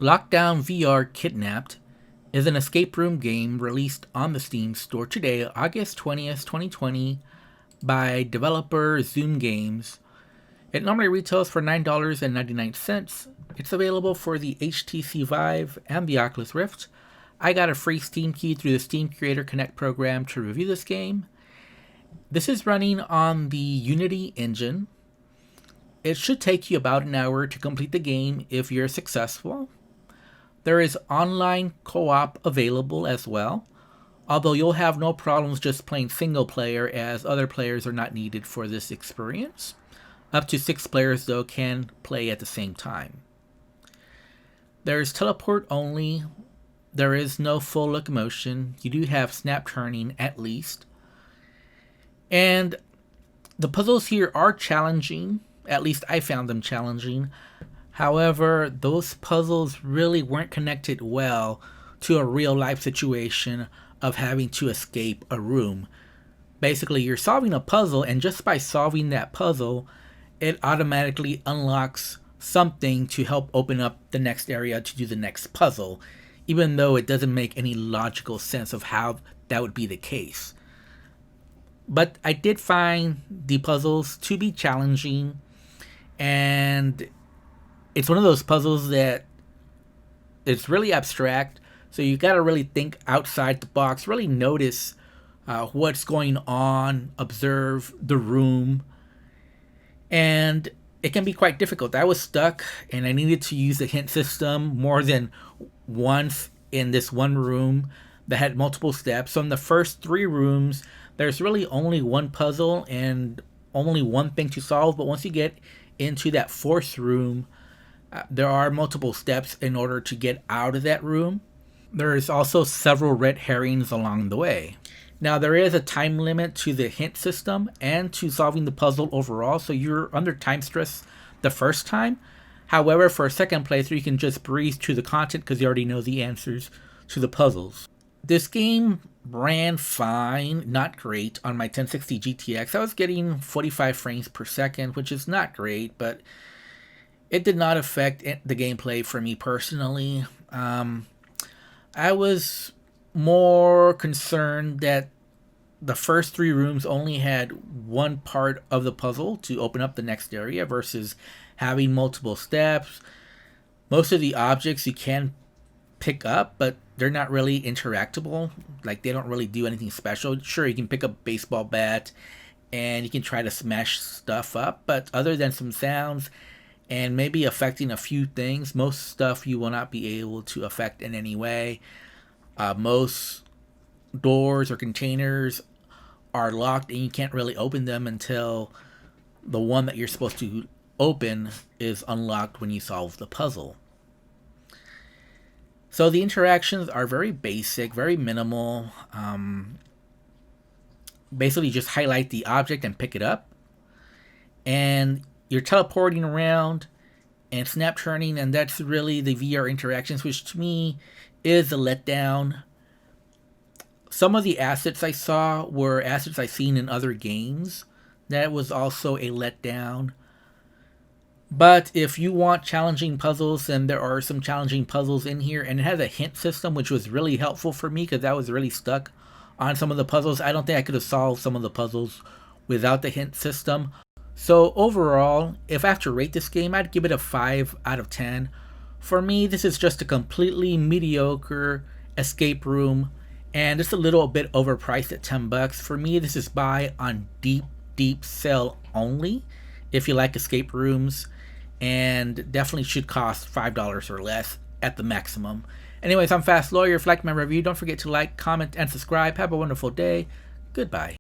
Lockdown VR Kidnapped is an escape room game released on the Steam store today, August 20th, 2020, by developer Zoom Games. It normally retails for $9.99. It's available for the HTC Vive and the Oculus Rift. I got a free Steam key through the Steam Creator Connect program to review this game. This is running on the Unity engine. It should take you about an hour to complete the game if you're successful. There is online co-op available as well, although you'll have no problems just playing single player as other players are not needed for this experience. Up to 6 players though can play at the same time. There's teleport only. There is no full locomotion. You do have snap turning at least. And the puzzles here are challenging. At least I found them challenging. However, those puzzles really weren't connected well to a real life situation of having to escape a room. Basically, you're solving a puzzle, and just by solving that puzzle, it automatically unlocks something to help open up the next area to do the next puzzle, even though it doesn't make any logical sense of how that would be the case. But I did find the puzzles to be challenging, and it's one of those puzzles that it's really abstract, so you got to really think outside the box, really notice what's going on, observe the room, and it can be quite difficult. I was stuck, and I needed to use the hint system more than once in this one room that had multiple steps. So in the first 3 rooms, there's really only one puzzle and only one thing to solve, but once you get into that 4th room, there are multiple steps in order to get out of that room. There is also several red herrings along the way. Now, there is a time limit to the hint system and to solving the puzzle overall, so you're under time stress the first time. However, for a second playthrough, you can just breeze through the content because you already know the answers to the puzzles. This game ran fine, not great, on my 1060 GTX. I was getting 45 frames per second, which is not great, but it did not affect the gameplay for me personally. I was more concerned that the first 3 rooms only had one part of the puzzle to open up the next area versus having multiple steps. Most of the objects you can pick up, but they're not really interactable. Like, they don't really do anything special. Sure, you can pick up a baseball bat and you can try to smash stuff up, but other than some sounds and maybe affecting a few things, most stuff you will not be able to affect in any way. Most doors or containers are locked and you can't really open them until the one that you're supposed to open is unlocked when you solve the puzzle. So the interactions are very basic, very minimal. Basically just highlight the object and pick it up. And you're teleporting around and snap turning, and that's really the VR interactions, which to me is a letdown. Some of the assets I saw were assets I've seen in other games. That was also a letdown. But if you want challenging puzzles, then there are some challenging puzzles in here, and it has a hint system, which was really helpful for me because I was really stuck on some of the puzzles. I don't think I could have solved some of the puzzles without the hint system. So overall, if I have to rate this game, I'd give it a 5 out of 10. For me, this is just a completely mediocre escape room, and it's a little bit overpriced at $10. For me, this is buy on deep sale only if you like escape rooms, and definitely should cost $5 or less at the maximum. Anyways, I'm Fast Lawyer. If you liked my review, don't forget to like, comment, and subscribe. Have a wonderful day. Goodbye.